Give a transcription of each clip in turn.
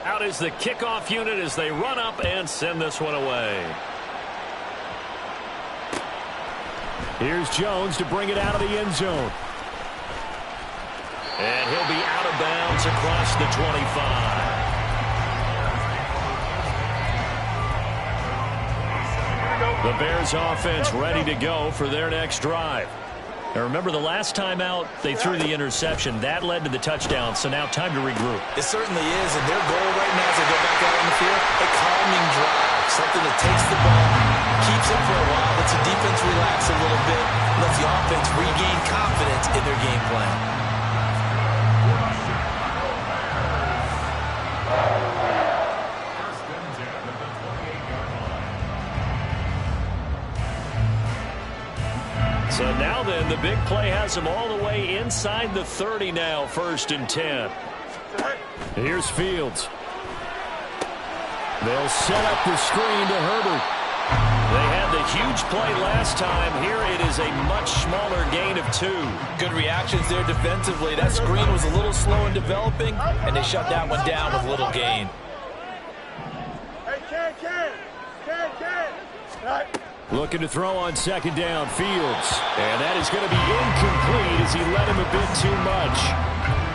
Out is the kickoff unit as they run up and send this one away. Here's Jones to bring it out of the end zone. And he'll be out of bounds across the 25. The Bears offense ready to go for their next drive. Now remember, the last time out, they threw the interception. That led to the touchdown, so now time to regroup. It certainly is, and their goal right now as they go back out on the field, a calming drive. Something that takes the ball, keeps it for a while, lets the defense relax a little bit, lets the offense regain confidence in their game plan. So now then, the big play has them all the way inside the 30 now, 1st and 10. Here's Fields. They'll set up the screen to Herbert. They had the huge play last time. Here it is a much smaller gain of 2. Good reactions there defensively. That screen was a little slow in developing, and they shut that one down with little gain. Looking to throw on 2nd down, Fields. And that is going to be incomplete as he led him a bit too much.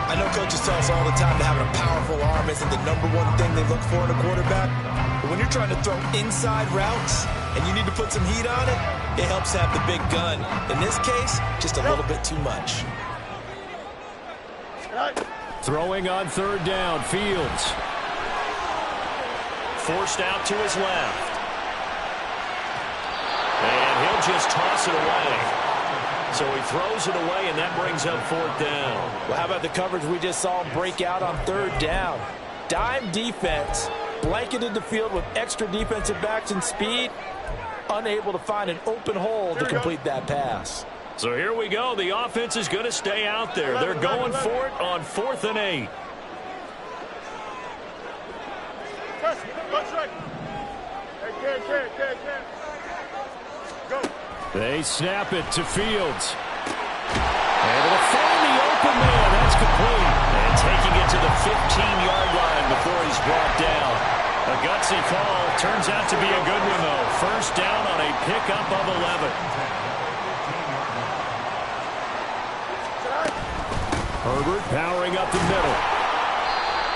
I know coaches tell us all the time that having a powerful arm isn't the #1 thing they look for in a quarterback. But when you're trying to throw inside routes and you need to put some heat on it, it helps have the big gun. In this case, just a little bit too much. Throwing on 3rd down, Fields. Forced out to his left. And he'll just toss it away. So he throws it away, and that brings up 4th down. Well, how about the coverage we just saw him break out on 3rd down? Dime defense, blanketed the field with extra defensive backs and speed, unable to find an open hole to complete that pass. So here we go. The offense is going to stay out there. They're going for it on 4th and 8. They snap it to Fields. And it'll find the open man. That's complete. And taking it to the 15-yard line before he's brought down. A gutsy call. Turns out to be a good one, though. 1st down on a pickup of 11. Herbert powering up the middle.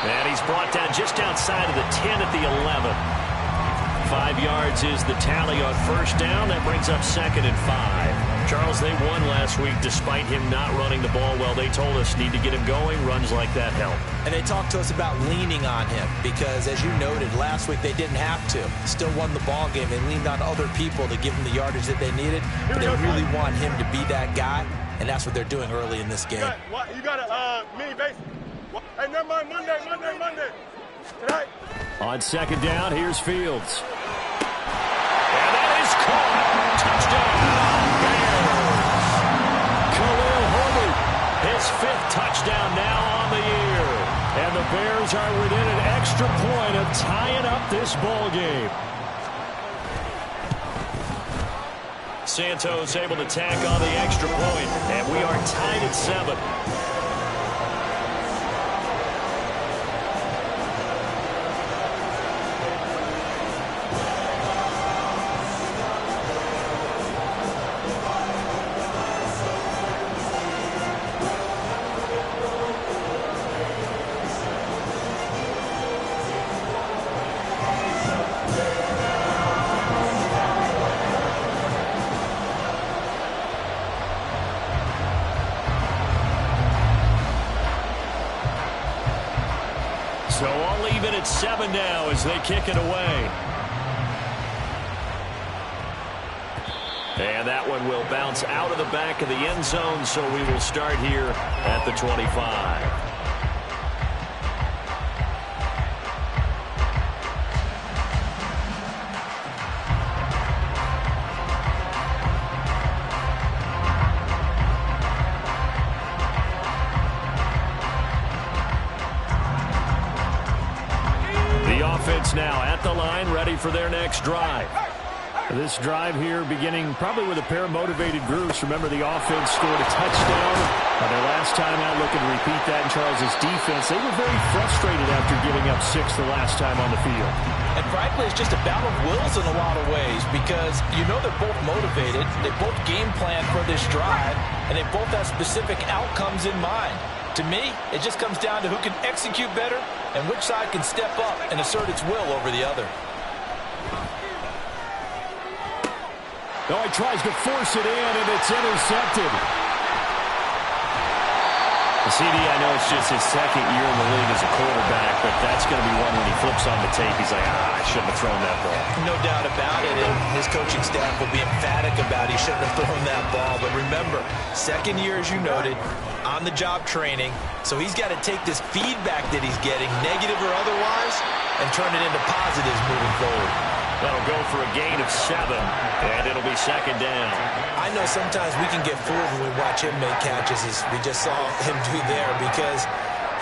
And he's brought down just outside of the 10 at the 11. 5 yards is the tally on 1st down. That brings up 2nd and 5. Charles, they won last week despite him not running the ball well. They told us need to get him going. Runs like that help. And they talked to us about leaning on him because, as you noted, last week they didn't have to. Still won the ball game. They leaned on other people to give them the yardage that they needed. But they really want him to be that guy, and that's what they're doing early in this game. You got a mini base. Hey, never mind, Monday. Tonight. On 2nd down, here's Fields. And that is caught. Touchdown. Bears. Khalil Herbert, his 5th touchdown now on the year. And the Bears are within an extra point of tying up this ball game. Santos able to tack on the extra point, and we are tied at 7. So all even at 7 now as they kick it away. And that one will bounce out of the back of the end zone, so we will start here at the 25. Now at the line, ready for their next drive. This drive here beginning probably with a pair of motivated groups. Remember, the offense scored a touchdown their last time out. Looking to repeat that in Charles' defense. They were very frustrated after giving up 6 the last time on the field. And frankly, it's just a battle of wills in a lot of ways because you know they're both motivated. They both game plan for this drive, and they both have specific outcomes in mind. To me, it just comes down to who can execute better and which side can step up and assert its will over the other. Oh, he tries to force it in, and it's intercepted. CD, I know it's just his second year in the league as a quarterback, but that's going to be one when he flips on the tape. He's like, I shouldn't have thrown that ball. No doubt about it, and his coaching staff will be emphatic about he shouldn't have thrown that ball. But remember, second year, as you noted, on-the-job training, so he's got to take this feedback that he's getting, negative or otherwise, and turn it into positives moving forward. That'll go for a gain of 7, and it'll be second down. I know sometimes we can get fooled when we watch him make catches, as we just saw him do there, because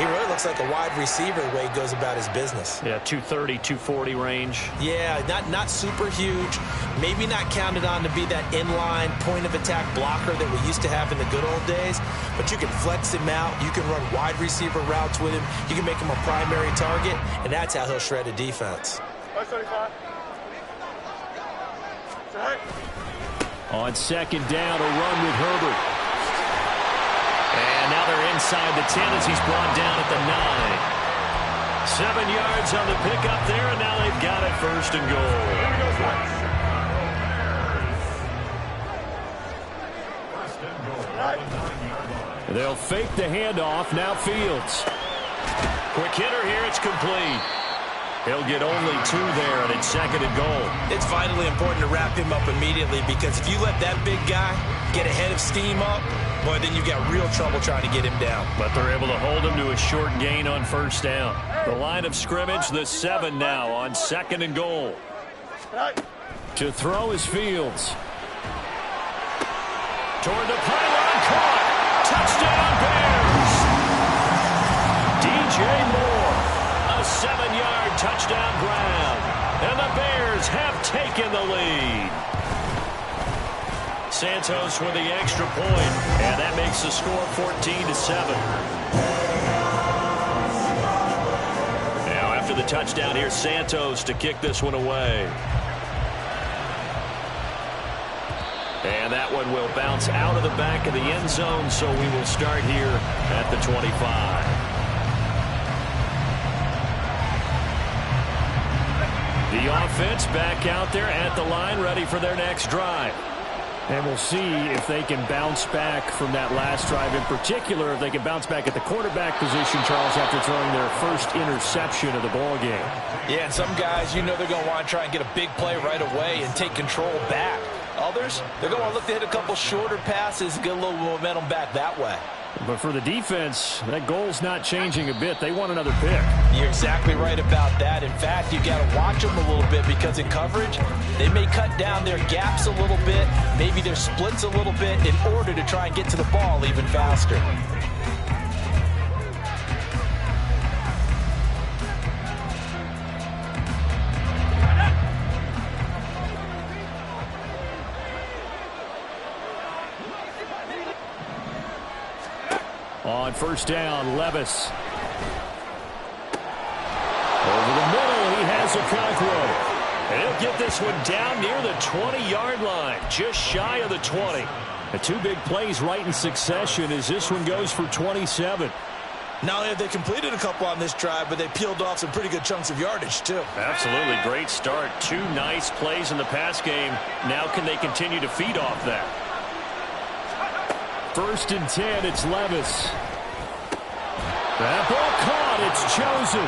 he really looks like a wide receiver the way he goes about his business. Yeah, 230, 240 range. Yeah, not super huge. Maybe not counted on to be that inline point-of-attack blocker that we used to have in the good old days, but you can flex him out. You can run wide receiver routes with him. You can make him a primary target, and that's how he'll shred a defense. 575. On second down, a run with Herbert. And now they're inside the 10 as he's brought down at the 9. 7 yards on the pickup there, and now they've got it first and goal. They'll fake the handoff. Now Fields. Quick hitter here. It's complete. He'll get only 2 there, and it's second and goal. It's vitally important to wrap him up immediately, because if you let that big guy get ahead of steam up, boy, then you've got real trouble trying to get him down. But they're able to hold him to a short gain on first down. The line of scrimmage, the 7 now on second and goal. To throw is Fields. Toward the pylon, caught. Touchdown, Bears. DJ Moore. A 7-yard touchdown grab. And the Bears have taken the lead. Santos with the extra point, and that makes the score 14-7. Now after the touchdown, here's Santos to kick this one away. And that one will bounce out of the back of the end zone, so we will start here at the 25. The offense back out there at the line, ready for their next drive. And we'll see if they can bounce back from that last drive. In particular, if they can bounce back at the quarterback position, Charles, after throwing their first interception of the ball game. Yeah, and some guys, you know they're going to want to try and get a big play right away and take control back. Others, they're going to look to hit a couple shorter passes and get a little momentum back that way. But for the defense, that goal's not changing a bit. They want another pick. You're exactly right about that. In fact, you've got to watch them a little bit, because in coverage, they may cut down their gaps a little bit, maybe their splits a little bit, in order to try and get to the ball even faster. On first down, Levis. Over the middle, he has a Conqueror. And he'll get this one down near the 20-yard line, just shy of the 20. The 2 big plays right in succession as this one goes for 27. Not only have they completed a couple on this drive, but they peeled off some pretty good chunks of yardage, too. Absolutely. Great start. 2 nice plays in the pass game. Now can they continue to feed off that? First and 10, it's Levis. That ball caught. It's chosen.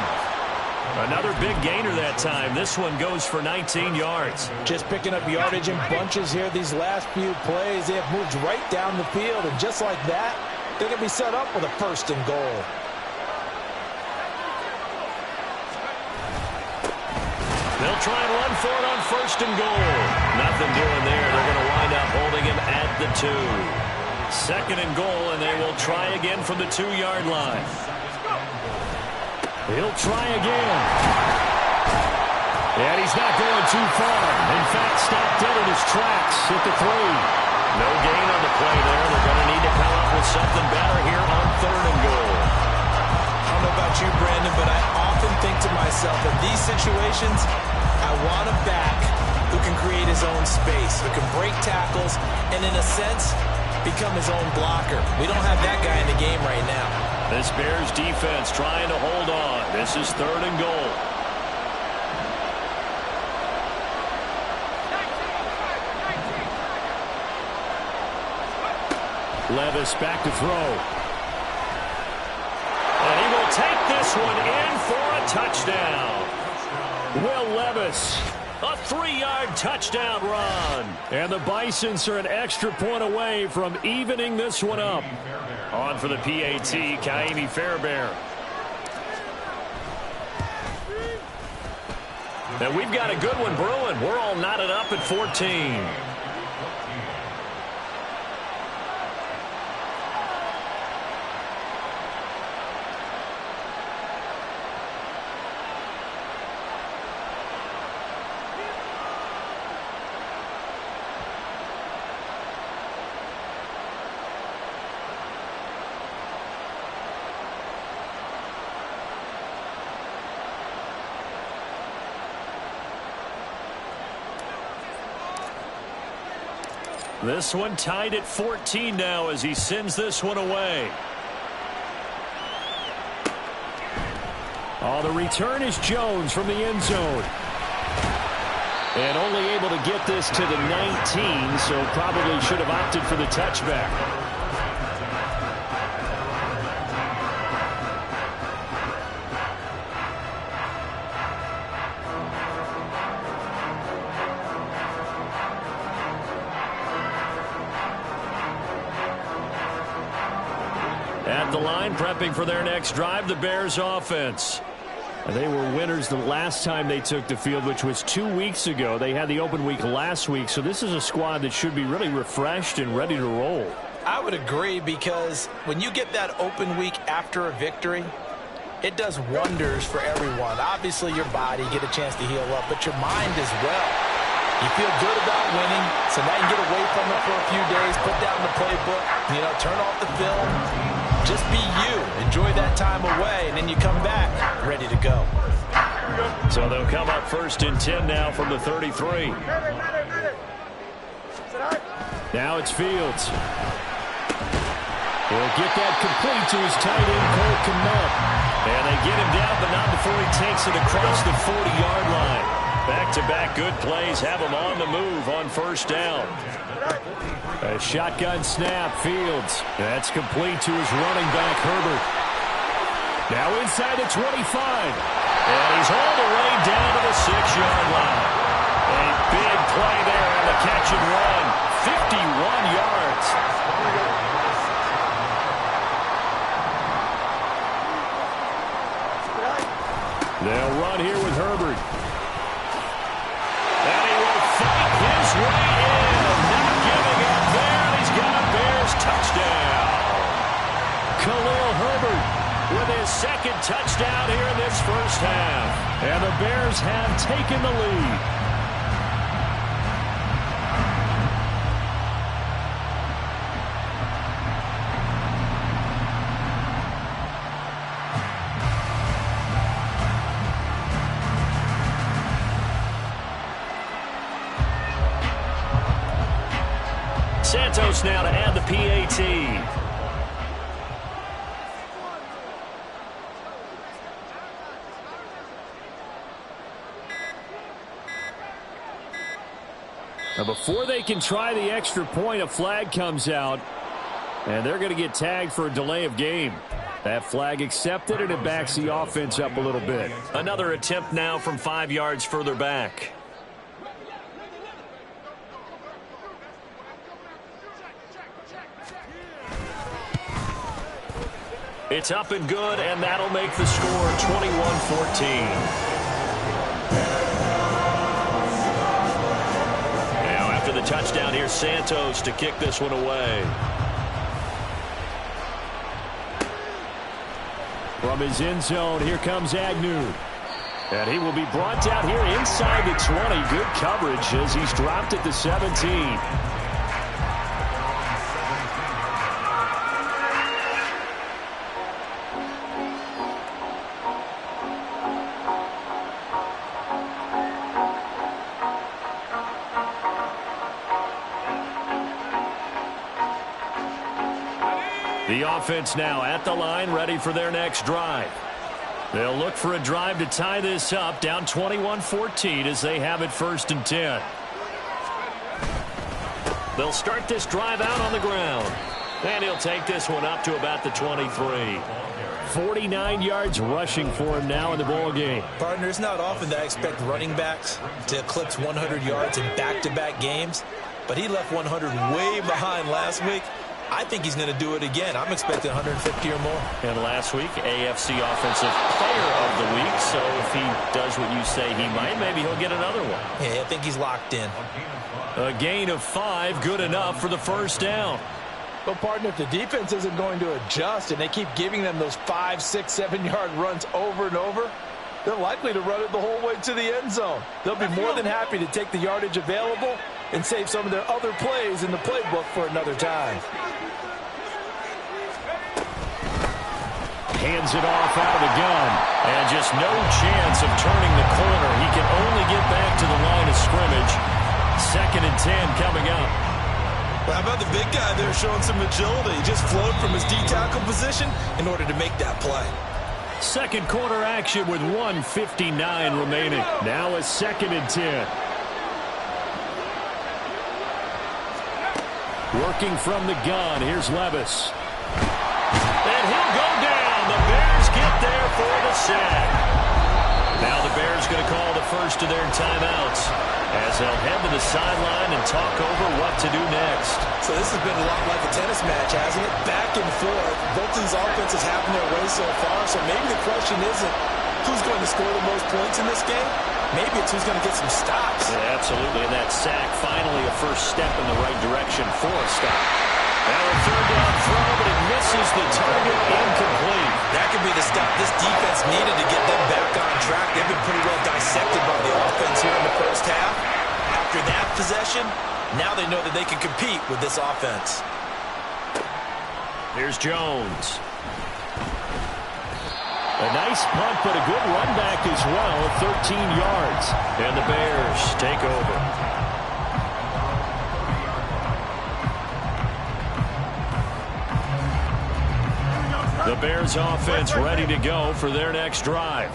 Another big gainer that time. This one goes for 19 yards. Just picking up yardage in bunches here. These last few plays, they have moved right down the field. And just like that, they're going to be set up with a first and goal. They'll try and run for it on first and goal. Nothing doing there. They're going to wind up holding him at the 2. Second and goal, and they will try again from the 2-yard line. He'll try again. And he's not going too far. In fact, stopped dead in his tracks at the 3. No gain on the play there. They're going to need to come up with something better here on 3rd and goal. I don't know about you, Brandon, but I often think to myself, in these situations, I want a back who can create his own space, who can break tackles, and in a sense, become his own blocker. We don't have that guy in the game right now. This Bears defense trying to hold on. This is 3rd and goal. Levis back to throw. And he will take this one in for a touchdown. Will Levis. A 3-yard touchdown run. And the Bisons are an extra point away from evening this one up. On for the PAT, Kaimi Fairbairn. And we've got a good one brewing. We're all knotted up at 14. This one tied at 14 now as he sends this one away. Oh, the return is Jones from the end zone. And only able to get this to the 19, so probably should have opted for the touchback. At the line, prepping for their next drive, the Bears offense. They were winners the last time they took the field, which was 2 weeks ago. They had the open week last week, so this is a squad that should be really refreshed and ready to roll. I would agree, because when you get that open week after a victory, it does wonders for everyone. Obviously, your body, get a chance to heal up, but your mind as well. You feel good about winning, so now you get away from it for a few days, put down the playbook, turn off the film. Just be you. Enjoy that time away, and then you come back ready to go. So they'll come up 1st and 10 now from the 33. Now it's Fields. He'll get that complete to his tight end, Cole Kmet. And they get him down, but not before he takes it across the 40-yard line. Back-to-back good plays have him on the move on 1st down. A shotgun snap, Fields. That's complete to his running back, Herbert. Now inside the 25. And he's all the way down to the 6-yard line. A big play there on the catch and run. 51 yards. They'll run here with Herbert. And he will fight his way in. Not giving up there. And he's got a Bears touchdown. Khalil Herbert with his 2nd touchdown here in this 1st half. And the Bears have taken the lead. Santos now to add the PAT. Now before they can try the extra point, a flag comes out, and they're going to get tagged for a delay of game. That flag accepted, and it backs the offense up a little bit. Another attempt now from 5 yards further back. It's up and good, and that'll make the score 21-14. Now after the touchdown, here's Santos to kick this one away. From his end zone, here comes Agnew. And he will be brought down here inside the 20. Good coverage as he's dropped at the 17. The offense now at the line, ready for their next drive. They'll look for a drive to tie this up, down 21-14 as they have it 1st and 10. They'll start this drive out on the ground. And he'll take this one up to about the 23. 49 yards rushing for him now in the ball game. Partner, it's not often that I expect running backs to eclipse 100 yards in back-to-back games, but he left 100 way behind last week. I think he's going to do it again. I'm expecting 150 or more. And last week, AFC Offensive Player of the Week. So if he does what you say he might, maybe he'll get another one. Yeah, I think he's locked in. A gain of 5, good enough for the 1st down. But, partner, if the defense isn't going to adjust and they keep giving them those 5, 6, 7-yard runs over and over, they're likely to run it the whole way to the end zone. They'll be more than happy to take the yardage available and save some of their other plays in the playbook for another time. Hands it off out of the gun. And just no chance of turning the corner. He can only get back to the line of scrimmage. 2nd and 10 coming up. Well, how about the big guy there showing some agility? He just flowed from his D-tackle position in order to make that play. Second quarter action with 1:59 remaining. Now a 2nd and 10. Working from the gun. Here's Levis. And he'll go down. The Bears get there for the sack. Now the Bears going to call the first of their timeouts as they'll head to the sideline and talk over what to do next. So this has been a lot like a tennis match, hasn't it? Back and forth. Both of these offenses having their way so far. So maybe the question isn't who's going to score the most points in this game. Maybe it's who's going to get some stops. Yeah, absolutely. And that sack finally a first step in the right direction for a stop. Now a 3rd down throw, but it misses the target, incomplete. That could be the stop this defense needed to get them back on track. They've been pretty well dissected by the offense here in the 1st half. After that possession, now they know that they can compete with this offense. Here's Jones. A nice punt, but a good run back as well, 13 yards. And the Bears take over. The Bears offense ready to go for their next drive.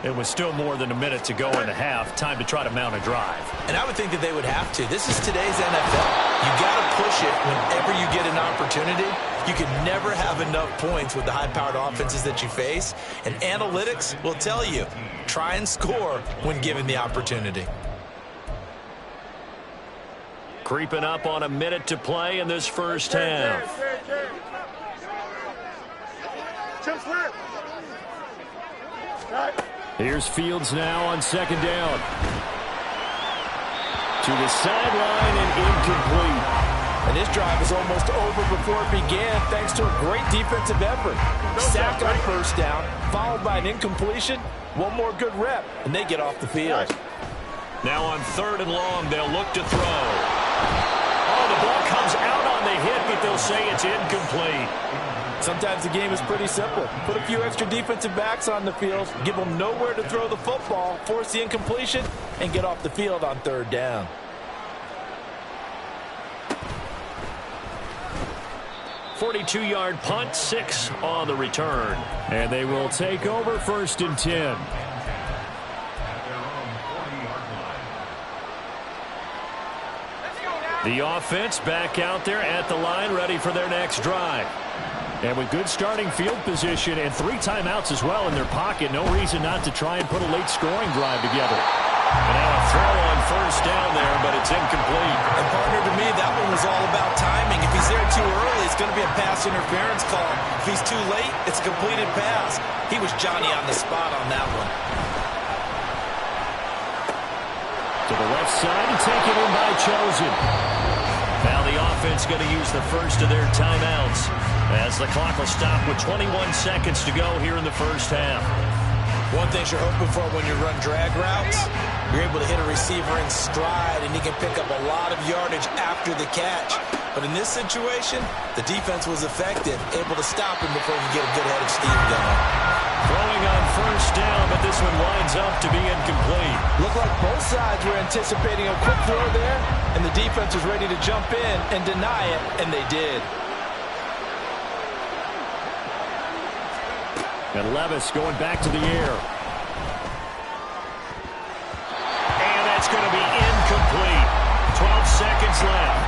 It was still more than a minute to go in the half. Time to try to mount a drive. And I would think that they would have to. This is today's NFL. You got to push it whenever you get an opportunity. You can never have enough points with the high-powered offenses that you face. And analytics will tell you, try and score when given the opportunity. Creeping up on a minute to play in this 1st half. Here's Fields now on 2nd down. To the sideline and incomplete. And this drive is almost over before it began thanks to a great defensive effort. Sack on 1st down, followed by an incompletion. One more good rep, and they get off the field. Now on 3rd and long, they'll look to throw. Oh, the ball comes out on the hit, but they'll say it's incomplete. Sometimes the game is pretty simple. Put a few extra defensive backs on the field, give them nowhere to throw the football, force the incompletion, and get off the field on 3rd down. .42-yard punt, 6 on the return. And they will take over 1st and 10. The offense back out there at the line, ready for their next drive. And with good starting field position and 3 timeouts as well in their pocket, no reason not to try and put a late scoring drive together. And now a throw on 1st down there, but it's incomplete. And partner, to me, that one was all about timing. If he's there too early, it's going to be a pass interference call. If he's too late, it's a completed pass. He was Johnny on the spot on that one. To the left side and taken in by Chosen. Now the offense going to use the first of their timeouts as the clock will stop with 21 seconds to go here in the 1st half. One thing you're hoping for when you run drag routes, you're able to hit a receiver in stride, and he can pick up a lot of yardage after the catch. But in this situation, the defense was effective, able to stop him before he could get a good head of steam going. Throwing on first down, but this one winds up to be incomplete. Looked like both sides were anticipating a quick throw there, and the defense was ready to jump in and deny it, and they did. And Levis going back to the air. And that's going to be incomplete. 12 seconds left.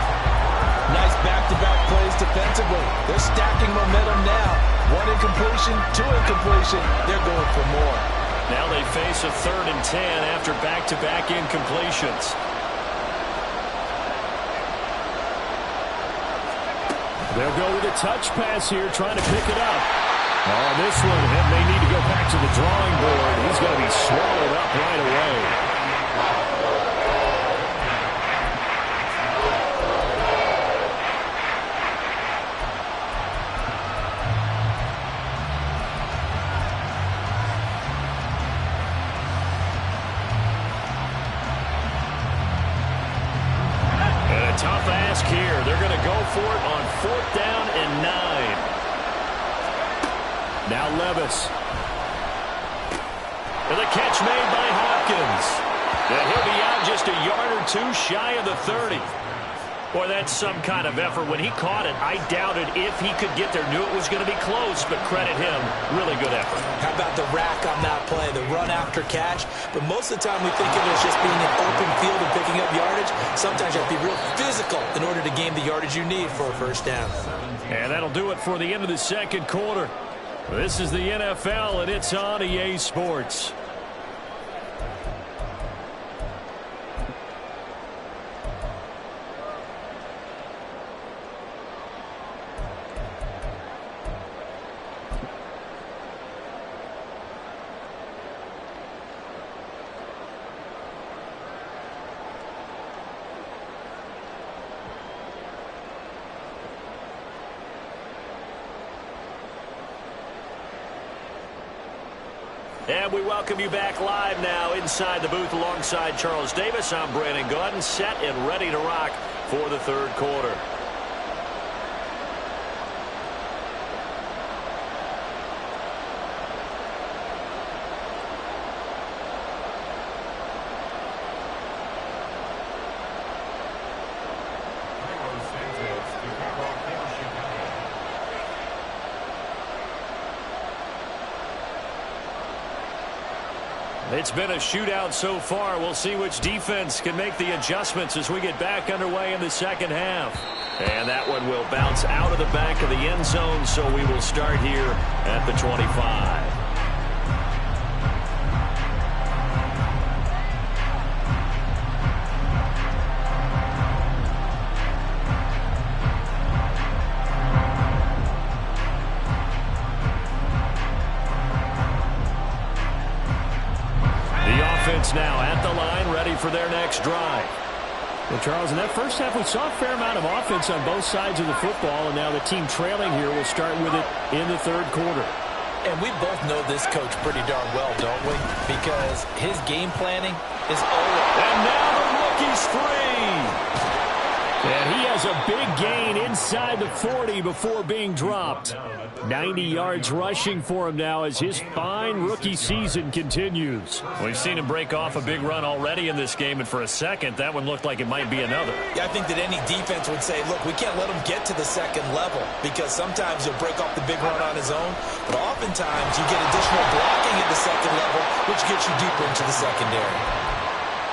Nice back-to-back plays defensively. They're stacking momentum now. 1 incompletion, 2 incompletion. They're going for more. Now they face a 3rd and 10 after back-to-back incompletions. They'll go with a touch pass here, trying to pick it up. Oh, this one, and they need to go back to the drawing board. He's going to be swallowed up right away. And a tough ask here. They're going to go for it on 4th down and 9. Now Levis. And the catch made by Hopkins. And he'll be out just a yard or 2 shy of the 30. Boy, that's some kind of effort. When he caught it, I doubted if he could get there. Knew it was going to be close, but credit him. Really good effort. How about the rack on that play, the run after catch? But most of the time we think of it as just being an open field and picking up yardage. Sometimes you have to be real physical in order to gain the yardage you need for a first down. And that'll do it for the end of the 2nd quarter. This is the NFL, and it's on EA Sports. And we welcome you back live now inside the booth alongside Charles Davis. I'm Brandon Gaudin, set and ready to rock for the 3rd quarter. It's been a shootout so far. We'll see which defense can make the adjustments as we get back underway in the 2nd half. And that one will bounce out of the back of the end zone, so we will start here at the 25. Now at the line, ready for their next drive. Well, Charles, in that first half, we saw a fair amount of offense on both sides of the football, and now the team trailing here will start with it in the 3rd quarter. And we both know this coach pretty darn well, don't we? Because his game planning is always. And now the rookie's free. And he has a big gain inside the 40 before being dropped. 90 yards rushing for him now as his fine rookie season continues. We've seen him break off a big run already in this game, and for a second, that one looked like it might be another. Yeah, I think that any defense would say, look, we can't let him get to the 2nd level because sometimes he'll break off the big run on his own, but oftentimes you get additional blocking at the 2nd level, which gets you deeper into the secondary.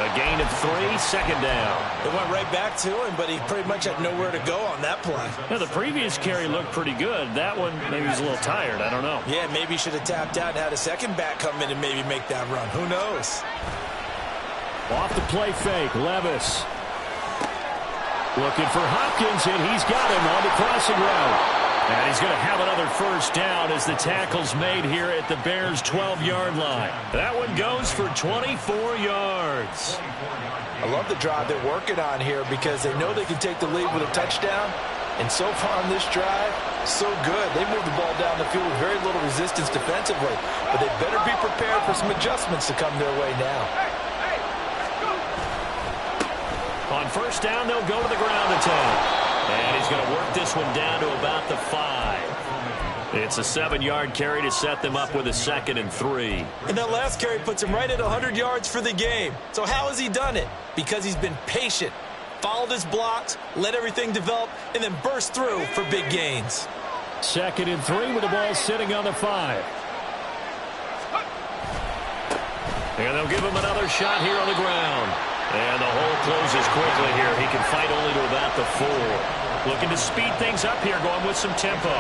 A gain of 3, 2nd down. It went right back to him, but he pretty much had nowhere to go on that play. Now, the previous carry looked pretty good. That one, maybe he's a little tired. I don't know. Yeah, maybe he should have tapped out and had a second back come in and maybe make that run. Who knows? Off the play fake, Levis. Looking for Hopkins, and he's got him on the crossing route. And he's going to have another first down as the tackle's made here at the Bears' 12-yard line. That one goes for 24 yards. I love the drive they're working on here because they know they can take the lead with a touchdown, And so far on this drive, so good. They moved the ball down the field with very little resistance defensively. But they better be prepared for some adjustments to come their way now. On first down, they'll go to the ground attack. And he's going to work this one down to about the 5. It's a 7-yard carry to set them up with a 2nd and 3. And that last carry puts him right at 100 yards for the game. So how has he done it? Because he's been patient, followed his blocks, let everything develop, and then burst through for big gains. 2nd and 3 with the ball sitting on the 5. And they'll give him another shot here on the ground. And the hole closes quickly here. He can fight only to about the 4. Looking to speed things up here, going with some tempo.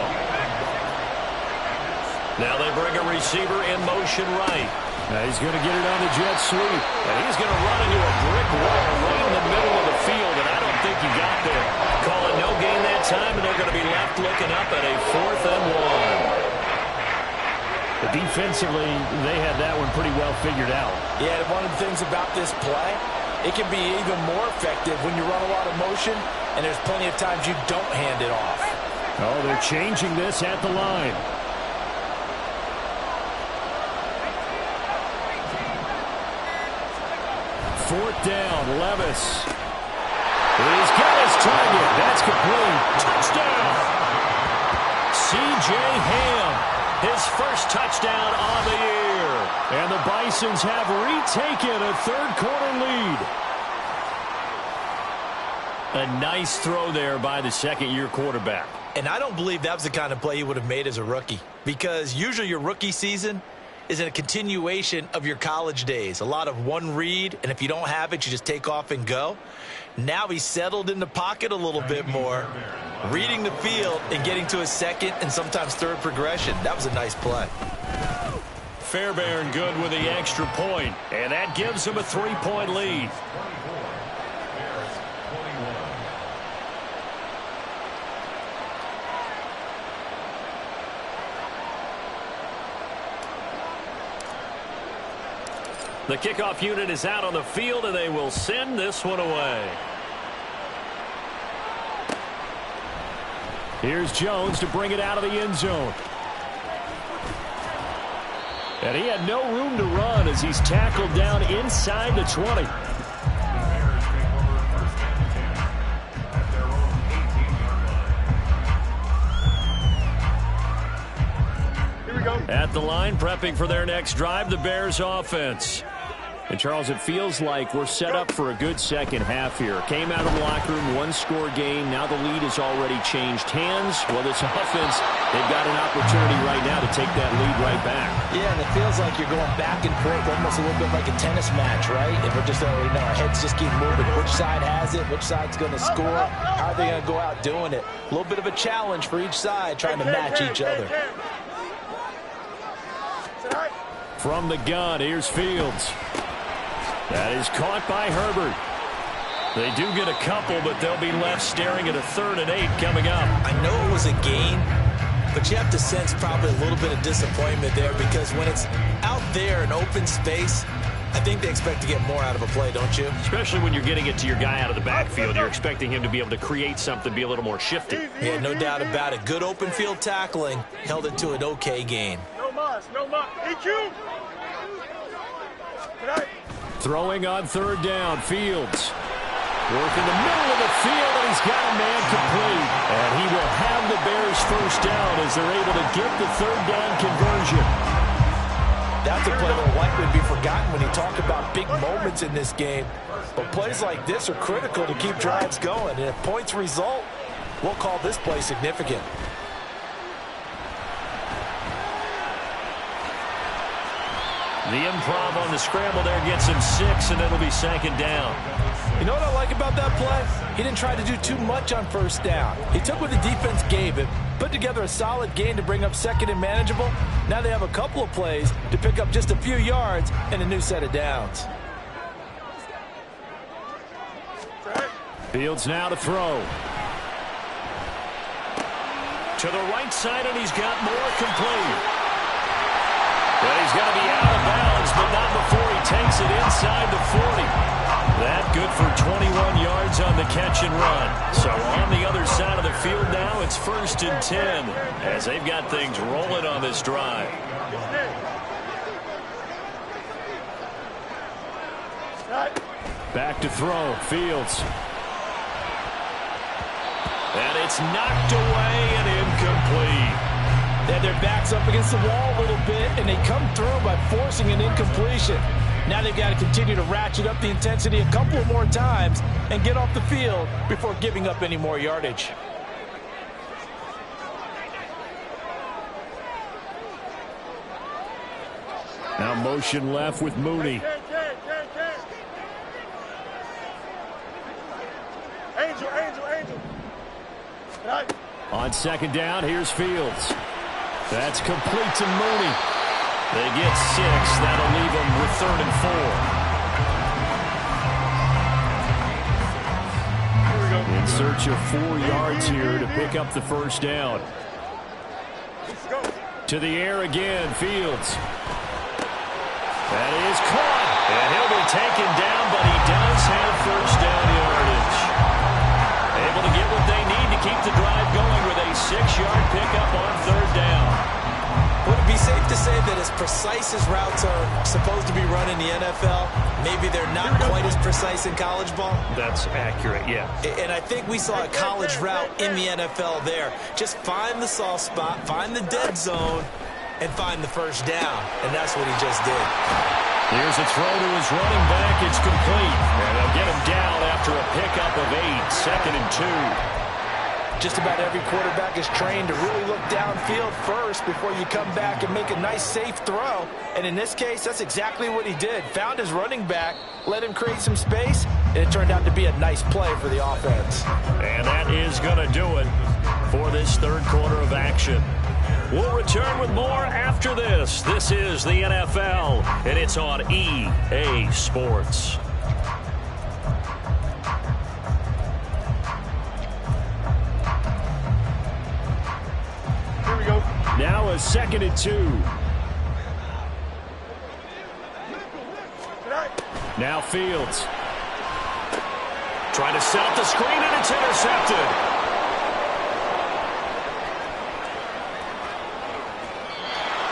Now they bring a receiver in motion right. Now he's going to get it on the jet sweep. And he's going to run into a brick wall right in the middle of the field, and I don't think he got there. Calling no gain that time, and they're going to be left looking up at a 4th and 1. But defensively, they had that one pretty well figured out. Yeah, and one of the things about this play, it can be even more effective when you run a lot of motion, and there's plenty of times you don't hand it off. Oh, they're changing this at the line. Fourth down, Levis. He's got his target. That's complete. Touchdown. C.J. Ham, his first touchdown of the year. And the Bisons have retaken a third-quarter lead. A nice throw there by the second-year quarterback. And I don't believe that was the kind of play he would have made as a rookie. Because usually your rookie season is a continuation of your college days. A lot of one read, and if you don't have it, you just take off and go. Now he's settled in the pocket a little bit more, reading the field and getting to a second and sometimes third progression. That was a nice play. Fairbairn good with the extra point, and that gives him a 3-point lead. The kickoff unit is out on the field, and they will send this one away. Here's Jones to bring it out of the end zone. And he had no room to run as he's tackled down inside the 20. Here we go. At the line, prepping for their next drive, the Bears offense. And, Charles, it feels like we're set up for a good second half here. Came out of the locker room, one-score game. Now the lead has already changed hands. Well, this offense, they've got an opportunity right now to take that lead right back. Yeah, and it feels like you're going back and forth, almost a little bit like a tennis match, right? And we're just, our heads just keep moving. Which side has it? Which side's going to score? How are they going to go out doing it? A little bit of a challenge for each side, trying to match each other. From the gun, here's Fields. That is caught by Herbert. They do get a couple, but they'll be left staring at a 3rd and 8 coming up. I know it was a gain, but you have to sense probably a little bit of disappointment there because when it's out there in open space, I think they expect to get more out of a play, don't you? Especially when you're getting it to your guy out of the backfield. You're expecting him to be able to create something, be a little more shifty. Yeah, no doubt about it. Good open field tackling held it to an okay gain. No mas, no mas. EQ! Throwing on 3rd down, Fields. Work in the middle of the field, and he's got a man complete. And he will have the Bears first down as they're able to get the 3rd down conversion. That's a play that will likely be forgotten when you talk about big moments in this game. But plays like this are critical to keep drives going. And if points result, we'll call this play significant. The improv on the scramble there gets him 6, and it'll be 2nd down. You know what I like about that play? He didn't try to do too much on first down. He took what the defense gave him, put together a solid gain to bring up 2nd and manageable. Now they have a couple of plays to pick up just a few yards and a new set of downs. Fields now to throw. To the right side, and he's got more complete. But he's going to be out of bounds, but not before he takes it inside the 40. That good for 21 yards on the catch and run. So on the other side of the field it's 1st and 10 as they've got things rolling on this drive. Back to throw. Fields. And it's knocked away and incomplete. They had their backs up against the wall a little bit, and they come through by forcing an incompletion. Now they've got to continue to ratchet up the intensity a couple of more times and get off the field before giving up any more yardage. Now motion left with Mooney. Angel. On 2nd down, here's Fields. That's complete to Mooney. They get 6. That'll leave them with 3rd and 4. In search of 4 yards here to pick up the 1st down. To the air again, Fields. That is caught. And he'll be taken down, but he does have 1st down yardage. Able to get what they need to keep the drive going with a 6-yard pickup on 3rd down. Would it be safe to say that as precise as routes are supposed to be run in the NFL, maybe they're not quite as precise in college ball? That's accurate, yeah. And I think we saw a college route in the NFL there. Just find the soft spot, find the dead zone, and find the 1st down. And that's what he just did. Here's a throw to his running back. It's complete. And they'll get him down after a pickup of 8. 2nd and 2. Just about every quarterback is trained to really look downfield first before you come back and make a nice, safe throw. And in this case, that's exactly what he did. Found his running back, let him create some space, and it turned out to be a nice play for the offense. And that is going to do it for this 3rd quarter of action. We'll return with more after this. This is the NFL, and it's on EA Sports. Now a 2nd and 2. Now Fields. Trying to set up the screen, and it's intercepted.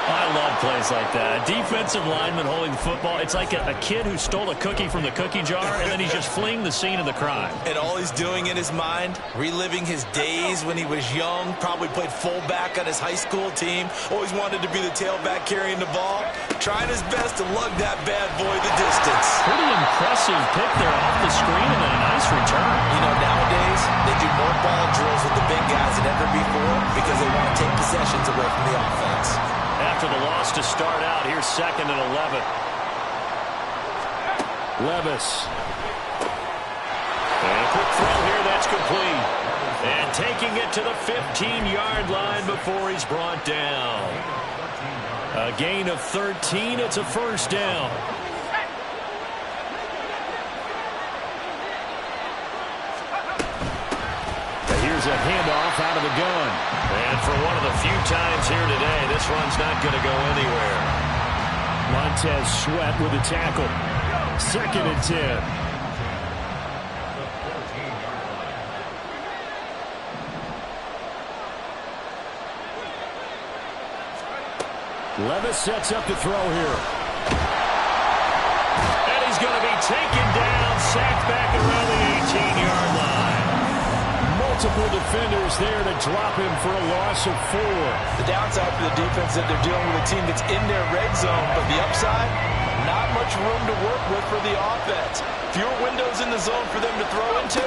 I love plays like that. A defensive lineman holding the football. It's like a kid who stole a cookie from the cookie jar, and then he's just fleeing the scene of the crime. And all he's doing in his mind, reliving his days when he was young, probably played fullback on his high school team, always wanted to be the tailback carrying the ball, trying his best to lug that bad boy the distance. Pretty impressive pick there off the screen and then a nice return. You know, nowadays, they do more ball drills with the big guys than ever before because they want to take possessions away from the offense. After the loss to start out, here's 2nd and 11. Levis. And a quick throw here, that's complete. And taking it to the 15-yard line before he's brought down. A gain of 13, it's a 1st down. Here's a handoff out of the gun. And for one of the few times here today, this run's not going to go anywhere. Montez Sweat with a tackle. 2nd and 10. Levis sets up to throw here. And he's going to be taken down, sacked back around the 18-yard line. Multiple defenders there to drop him for a loss of 4. The downside for the defense that they're dealing with a team that's in their red zone, but the upside, not much room to work with for the offense. Fewer windows in the zone for them to throw into.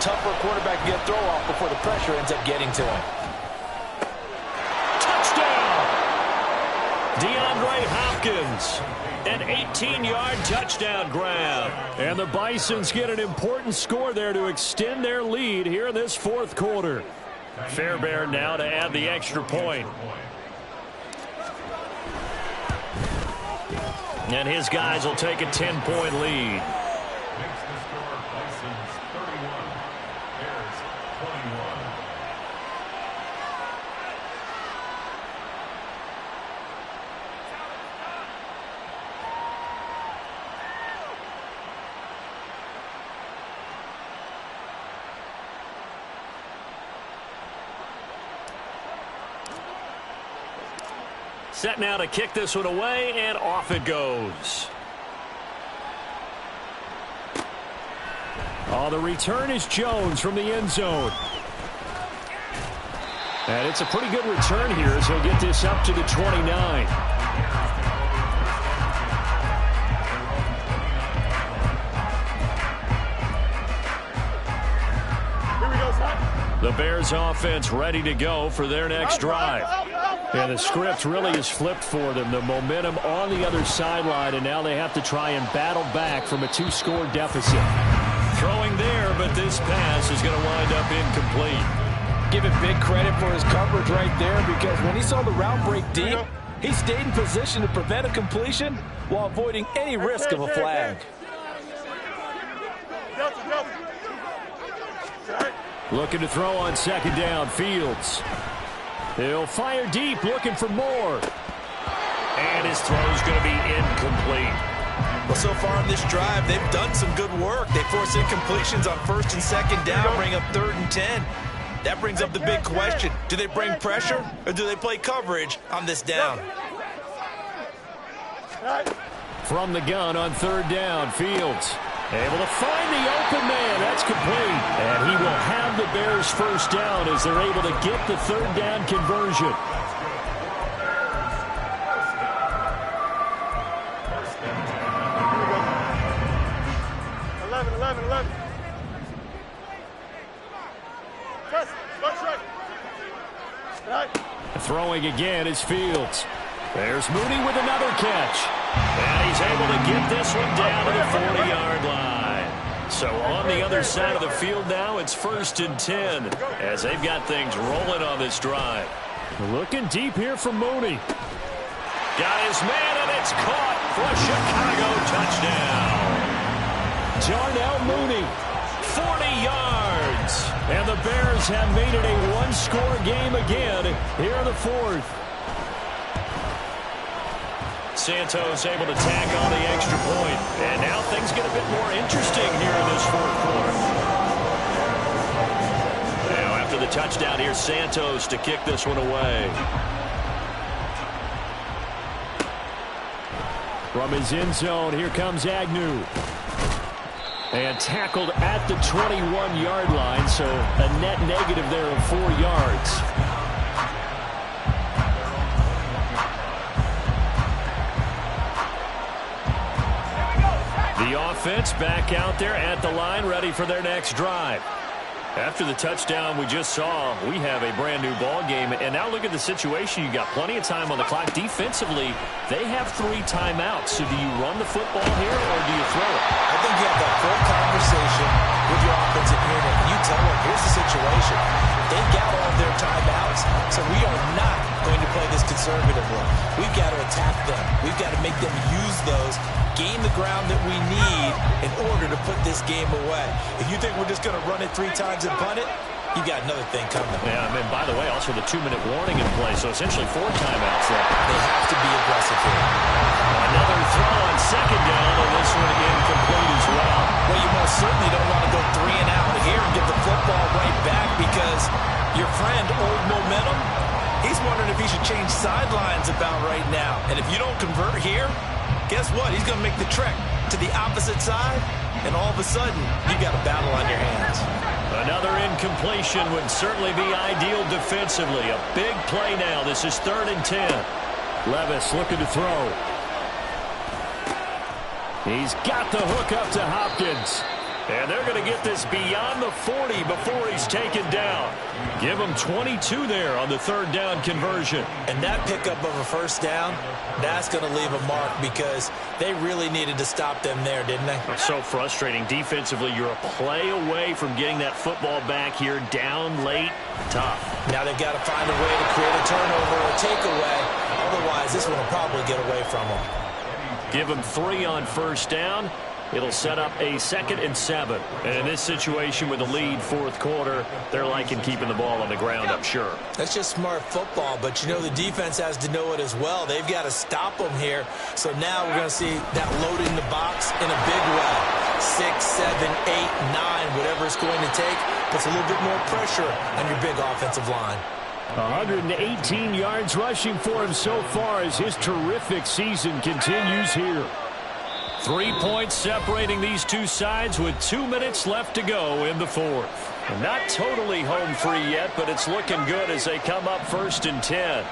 Tougher quarterback to get throw off before the pressure ends up getting to him. Touchdown! DeAndre Hopkins. An 18-yard touchdown grab. And the Bisons get an important score there to extend their lead here in this 4th quarter. Fairbairn now to add the extra point. And his guys will take a 10-point lead. Set now to kick this one away, and off it goes. Oh, the return is Jones from the end zone. And it's a pretty good return here as he'll get this up to the 29. The Bears offense ready to go for their next drive. And the script really is flipped for them. The momentum on the other sideline, and now they have to try and battle back from a 2-score deficit. Throwing there, but this pass is going to wind up incomplete. Give him big credit for his coverage right there, because when he saw the route break deep, he stayed in position to prevent a completion while avoiding any risk of a flag. Looking to throw on second down. Fields. He'll fire deep, looking for more. And his throw's going to be incomplete. Well, so far in this drive, they've done some good work. They force incompletions on first and second down, bring up 3rd and 10. That brings up the big question. Do they bring pressure or do they play coverage on this down? From the gun on 3rd down, Fields able to find the open man. That's complete. And he will have the Bears first down as they're able to get the 3rd down conversion. Throwing again is Fields. There's Mooney with another catch. And he's able to get this one down to the 40-yard line. So on the other side of the field now, it's 1st and 10 as they've got things rolling on this drive. Looking deep here for Mooney. Got his man, and it's caught for a Chicago touchdown. Darnell Mooney. 40 yards. And the Bears have made it a 1-score game again here in the 4th. Santos able to tack on the extra point. And now things get a bit more interesting here in this 4th quarter. Now after the touchdown, here's Santos to kick this one away. From his end zone, here comes Agnew. And tackled at the 21-yard line, so a net negative there of 4 yards. The offense back out there at the line, ready for their next drive. After the touchdown we just saw, we have a brand-new ball game. And now look at the situation. You got plenty of time on the clock. Defensively, they have 3 timeouts. So do you run the football here, or do you throw it? I think you have that full conversation with your offensive unit. You tell them, here's the situation. They've got all of their timeouts, so we are not going to play this conservatively. We've got to attack them. We've got to make them use those, gain the ground that we need in order to put this game away. If you think we're just going to run it 3 times and punt it, you got another thing coming. Yeah, I mean, by the way, also the 2-minute warning in play, so essentially 4 timeouts there. They have to be aggressive here. Another throw on second down, and this one incomplete as well. Well, you most certainly don't want to go 3 and out here and get the football right back, because your friend, Old Momentum, he's wondering if he should change sidelines about right now. And if you don't convert here, guess what? He's going to make the trek to the opposite side, and all of a sudden, you've got a battle on your hands. Another incompletion would certainly be ideal defensively. A big play now. This is 3rd and 10. Levis looking to throw. He's got the hook up to Hopkins. And they're going to get this beyond the 40 before he's taken down. Give him 22 there on the 3rd down conversion. And that pickup of a first down, that's going to leave a mark, because they really needed to stop them there, didn't they? So frustrating. Defensively, you're a play away from getting that football back here, down late. Tough. Now they've got to find a way to create a turnover or a takeaway. Otherwise, this one will probably get away from them. Give him 3 on first down. It'll set up a 2nd and 7. And in this situation with a lead 4th quarter, they're liking keeping the ball on the ground, I'm sure. That's just smart football, but you know the defense has to know it as well. They've got to stop them here. So now we're going to see that loading the box in a big way. 6, 7, 8, 9, whatever it's going to take, puts a little bit more pressure on your big offensive line. 118 yards rushing for him so far as his terrific season continues here. 3 points separating these two sides with 2 minutes left to go in the fourth. And not totally home free yet, but it's looking good as they come up 1st and 10.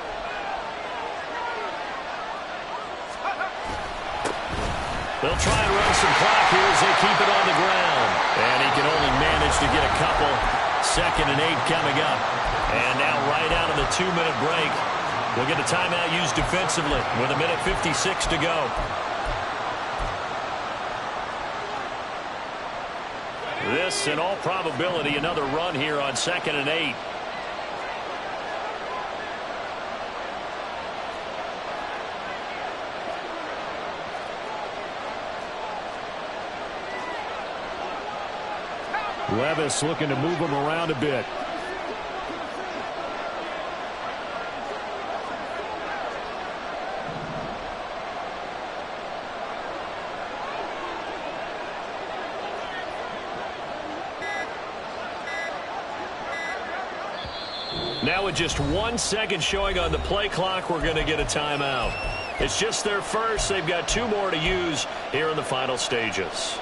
They'll try and run some clock here as they keep it on the ground. And he can only manage to get a couple. 2nd and 8 coming up. And now right out of the 2-minute break, we'll get a timeout used defensively with 1:56 to go. This, in all probability, another run here on 2nd and 8. Levis looking to move him around a bit. Now with just 1 second showing on the play clock, we're going to get a timeout. It's just their first. They've got 2 more to use here in the final stages.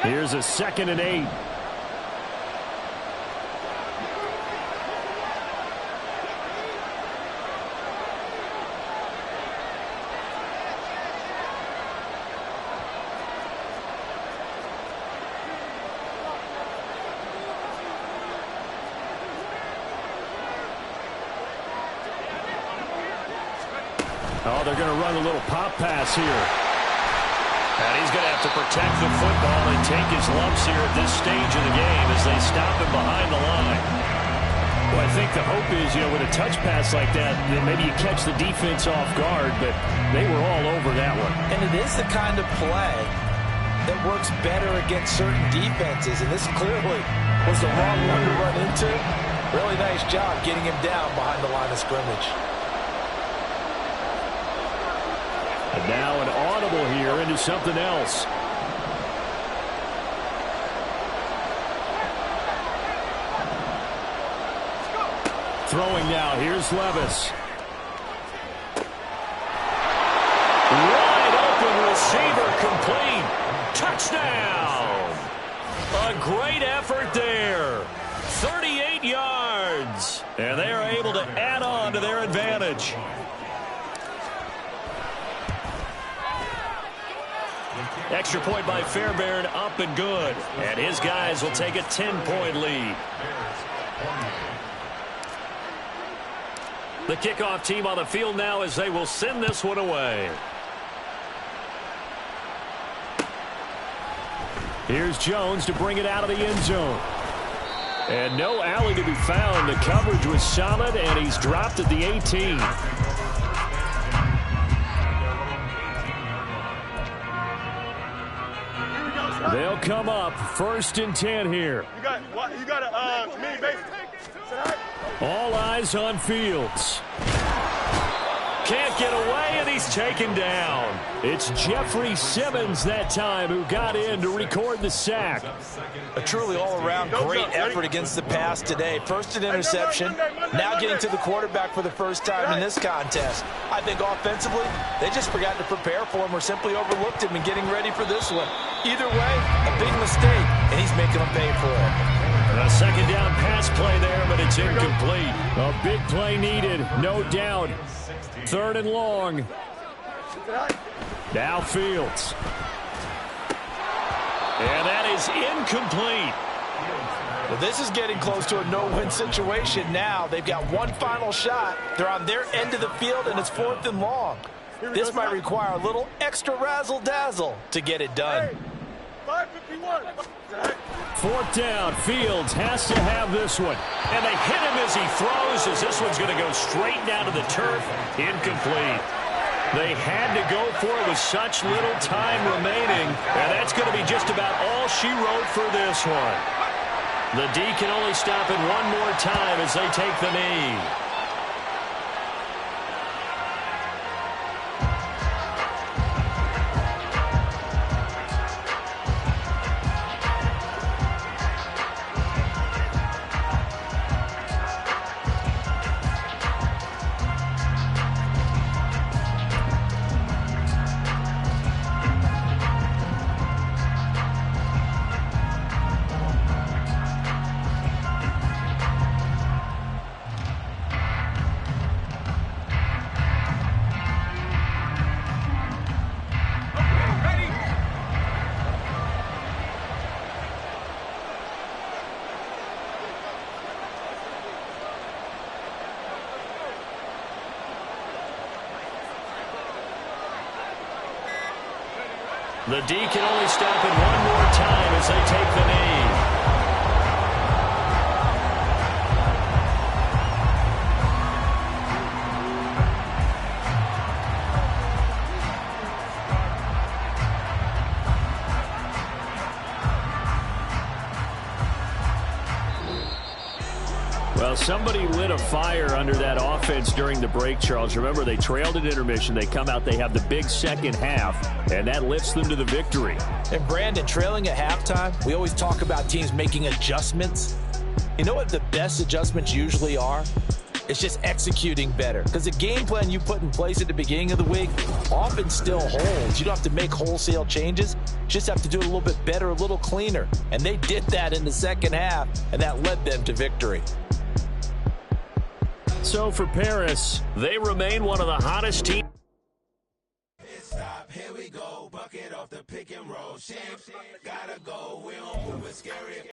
Here's a 2nd and 8. Oh, they're going to run a little pop pass here. And he's going to have to protect the football and take his lumps here at this stage of the game as they stop him behind the line. Well, I think the hope is, with a touch pass like that, then maybe you catch the defense off guard, but they were all over that one. And it is the kind of play that works better against certain defenses, and this clearly was the wrong one to run into. Really nice job getting him down behind the line of scrimmage. And now an audible here into something else. Throwing now. Here's Levis. Wide open receiver complete. Touchdown. A great effort there. 38 yards. And they are able to add on to their advantage. Extra point by Fairbairn, up and good. And his guys will take a 10-point lead. The kickoff team on the field now as they will send this one away. Here's Jones to bring it out of the end zone. And no alley to be found. The coverage was solid, and he's dropped at the 18. They'll come up 1st and 10 here. You got me, baby. All eyes on Fields. Can't get away, and he's taken down. It's Jeffrey Simmons that time who got in to record the sack. A truly all-around great effort against the pass today. First an interception, now getting to the quarterback for the first time in this contest. I think offensively, they just forgot to prepare for him or simply overlooked him in getting ready for this one. Either way, a big mistake, and he's making them pay for it. A second down pass play there, but it's incomplete. A big play needed, no doubt. 3rd and long. Now Fields. And that is incomplete. Well, this is getting close to a no-win situation now. They've got one final shot. They're on their end of the field, and it's 4th and long. This might require a little extra razzle-dazzle to get it done. 551. 4th down. Fields has to have this one. And they hit him as he throws, as this one's going to go straight down to the turf. Incomplete. They had to go for it with such little time remaining, and that's going to be just about all she wrote for this one. The D can only stop it one more time as they take the knee. The D can only stop it one more time as they take the knee. Well, somebody lit a fire under that offense during the break, Charles. Remember, they trailed at intermission. They come out, they have the big second half, and that lifts them to the victory. And, Brandon, trailing at halftime, we always talk about teams making adjustments. You know what the best adjustments usually are? It's just executing better. Because the game plan you put in place at the beginning of the week often still holds. You don't have to make wholesale changes. You just have to do it a little bit better, a little cleaner. And they did that in the second half, and that led them to victory. So for Paris, they remain one of the hottest teams. Stop, here we go, bucket off the pick and roll. Gotta go, we don't move it scary.